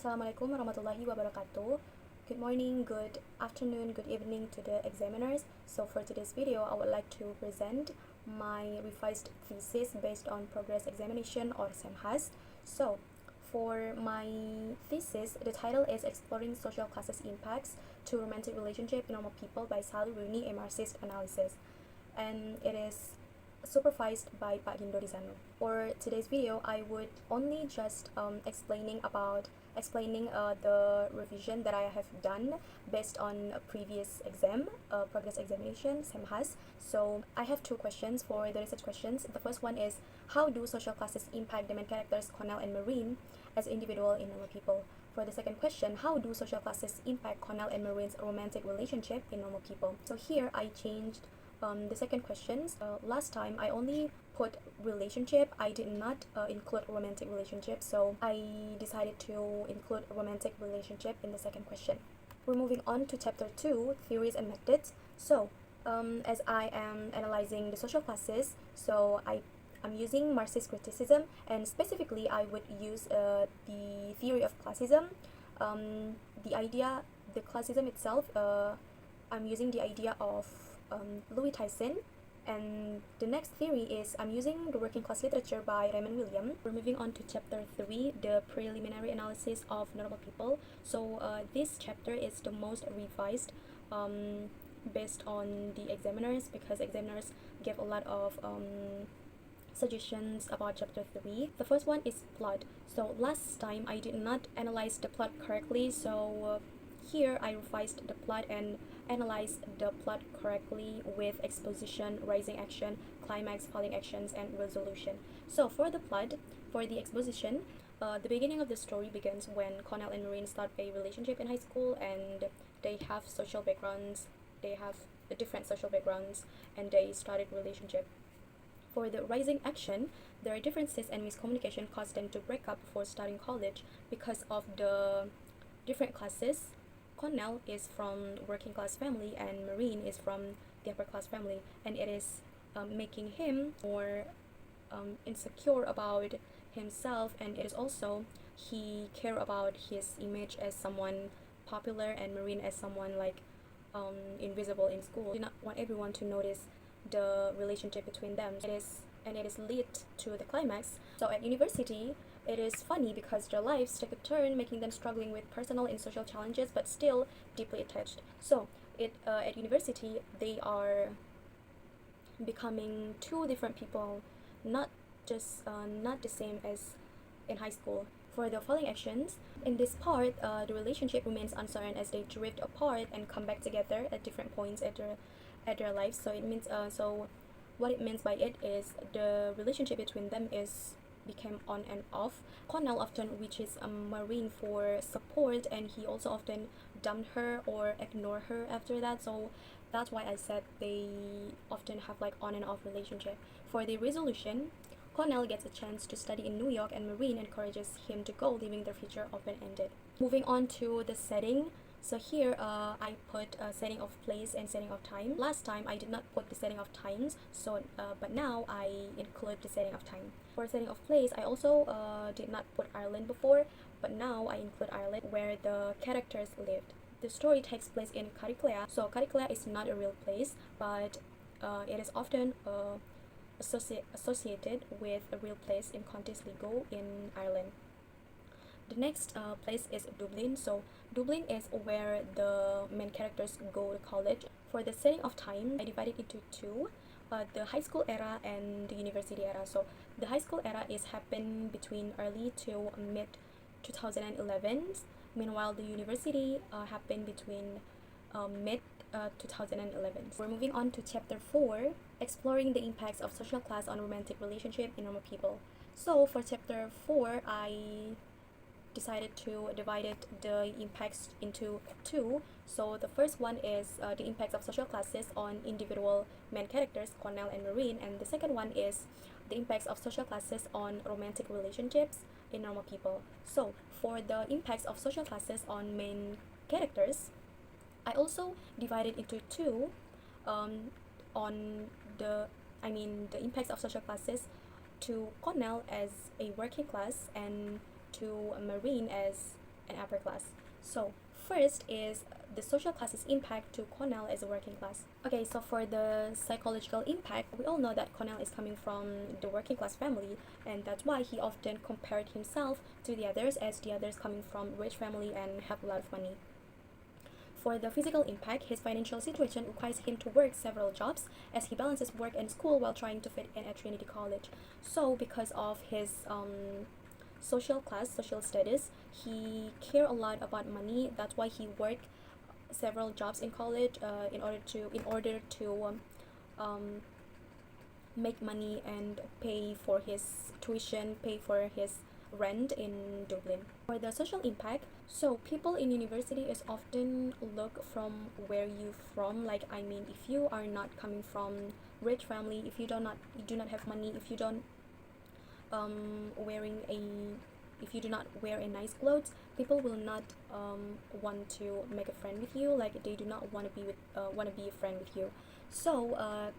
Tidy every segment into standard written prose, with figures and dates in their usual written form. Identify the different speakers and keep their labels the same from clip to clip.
Speaker 1: Assalamualaikum warahmatullahi wabarakatuh. Good morning, good afternoon, good evening to the examiners. So for today's video, I would like to present my revised thesis based on progress examination or SEMHAS. So for my thesis, the title is Exploring Social Classes Impacts to Romantic Relationship in Normal People by Sally Rooney, a Marxist Analysis. And it is supervised by Pak Gindo Rizano. For today's video, I would only just explaining the revision that I have done based on a previous exam, progress examination, SEMHAS. So I have two questions for the research questions. The first one is, how do social classes impact the main characters Cornell and Marine as individual in normal people? For the second question, how do social classes impact Cornell and Marine's romantic relationship in normal people? So here I changed the second questions. Last time I only put relationship. I did not include romantic relationship, so I decided to include romantic relationship in the second question. We're moving on to chapter 2, theories and methods. So as I am analyzing the social classes, so I'm using Marxist criticism, and specifically I would use the theory of classism. The classism itself, I'm using the idea of Louis Tyson, and the next theory is I'm using the working class literature by Raymond William. We're moving on to chapter 3, the preliminary analysis of normal people. So this chapter is the most revised based on the examiners, because examiners gave a lot of suggestions about chapter 3. The first one is plot. So last time I did not analyze the plot correctly, so here I revised the plot and analyzed the plot correctly with exposition, rising action, climax, falling actions, and resolution. So for the plot, for the exposition, the beginning of the story begins when Cornell and Marine start a relationship in high school, and they have social backgrounds, they have different social backgrounds, and they started relationship. For the rising action, there are differences and miscommunication caused them to break up before starting college because of the different classes. Cornell is from working class family and Marine is from the upper class family, and it is making him more insecure about himself, and it is also he care about his image as someone popular and Marine as someone like invisible in school. He did not want everyone to notice the relationship between them. It is lead to the climax. So at university, it is funny because their lives take a turn, making them struggling with personal and social challenges, but still deeply attached. So at university, they are becoming two different people, not the same as in high school. For the following actions, in this part, the relationship remains uncertain as they drift apart and come back together at different points at their lives. So it means what it means by it is the relationship between them became on and off. Cornell often reaches Marine for support, and he also often dumped her or ignored her after that. So that's why I said they often have like on and off relationship. For the resolution, Cornell gets a chance to study in New York, and Marine encourages him to go, leaving their future open-ended. Moving on to the setting. So here I put a setting of place and setting of time. Last time I did not put the setting of times, so but now I include the setting of time. For setting of place, I also did not put Ireland before, but now I include Ireland where the characters lived. The story takes place in Cariclea. So Cariclea is not a real place, but it is often associated with a real place in County Sligo in Ireland. The next place is Dublin. So Dublin is where the main characters go to college. For the setting of time, I divided into two, the high school era and the university era. So the high school era is happening between early to mid 2011s. Meanwhile, the university happened between mid 2011s. We're moving on to chapter 4, exploring the impacts of social class on romantic relationship in normal people. So for chapter 4, I decided to divide the impacts into two. So the first one is the impacts of social classes on individual main characters, Cornell and Marine, and the second one is the impacts of social classes on romantic relationships in normal people. So for the impacts of social classes on main characters, I also divided into two on the impacts of social classes to Cornell as a working class and to Marine as and upper class. So first is the social class's impact to Cornell as a working class. Okay, so for the psychological impact, we all know that Cornell is coming from the working class family, and that's why he often compared himself to the others, as the others coming from rich family and have a lot of money. For the physical impact, his financial situation requires him to work several jobs as he balances work and school while trying to fit in at Trinity College. So because of his social class, social status, he care a lot about money. That's why he worked several jobs in college in order to make money and pay for his tuition, pay for his rent in Dublin. For the social impact, so people in university is often look from where you from. Like, I mean, if you are not coming from rich family, if you do not have money, if you don't wearing a if you do not wear a nice clothes, people will not want to make a friend with you. Like, they do not want to be a friend with you. So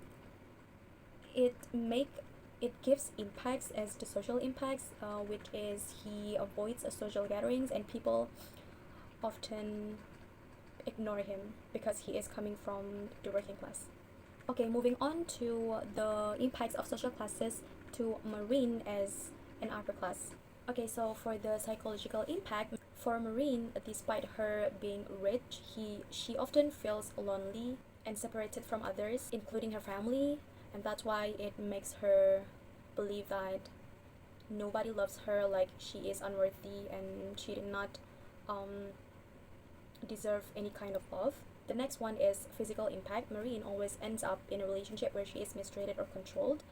Speaker 1: it gives impacts as the social impacts, which is he avoids social gatherings and people often ignore him because he is coming from the working class. Okay, moving on to the impacts of social classes to Marine as an upper class. Okay, so for the psychological impact, for Marine, despite her being rich, she often feels lonely and separated from others, including her family, and that's why it makes her believe that nobody loves her, like she is unworthy and she did not deserve any kind of love. The next one is physical impact. Marine always ends up in a relationship where she is mistreated or controlled.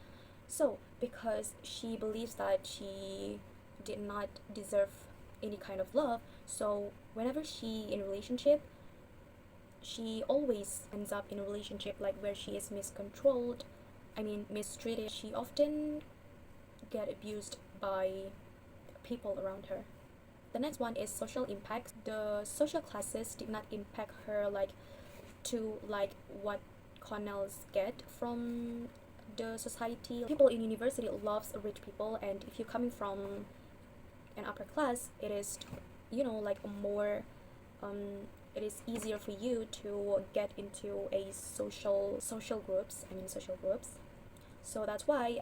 Speaker 1: So because she believes that she did not deserve any kind of love, so whenever she in a relationship, she always ends up in a relationship like where she is mistreated. She often get abused by people around her. The next one is social impact. The social classes did not impact her like what Cornells get from the society. People in university loves rich people, and if you're coming from an upper class, it is like more it is easier for you to get into a social groups. So that's why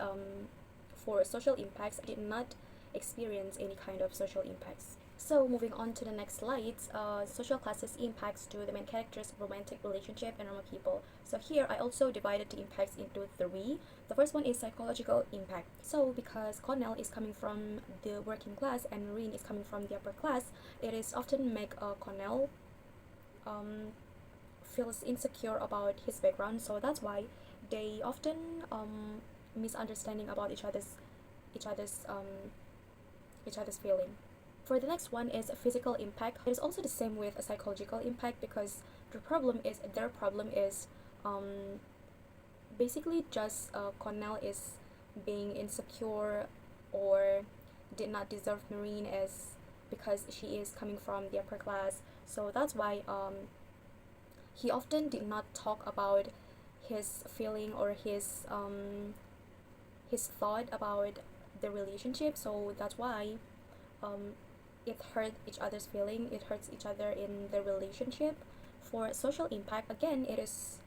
Speaker 1: for social impacts, I did not experience any kind of social impacts. So moving on to the next slides, social classes impacts to the main characters' romantic relationship and normal people. So here I also divided the impacts into three. The first one is psychological impact. So because Cornell is coming from the working class and Marine is coming from the upper class, it is often make Cornell feels insecure about his background. So that's why they often misunderstanding about each other's feeling. For the next one is a physical impact. It is also the same with a psychological impact because their problem is basically just Cornell is being insecure or did not deserve Marine as because she is coming from the upper class. So that's why he often did not talk about his feeling or his thought about the relationship. So that's why it hurt each other's feeling, it hurts each other in the relationship. For social impact, again, it is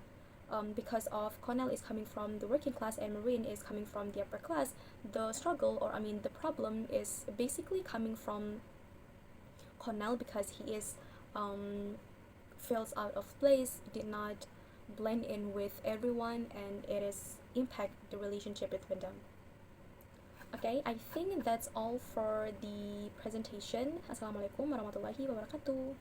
Speaker 1: because of Cornell is coming from the working class and Marine is coming from the upper class. The struggle, or the problem is basically coming from Cornell because he is feels out of place, did not blend in with everyone, and it is impact the relationship between them. Okay, I think that's all for the presentation. Assalamualaikum warahmatullahi wabarakatuh.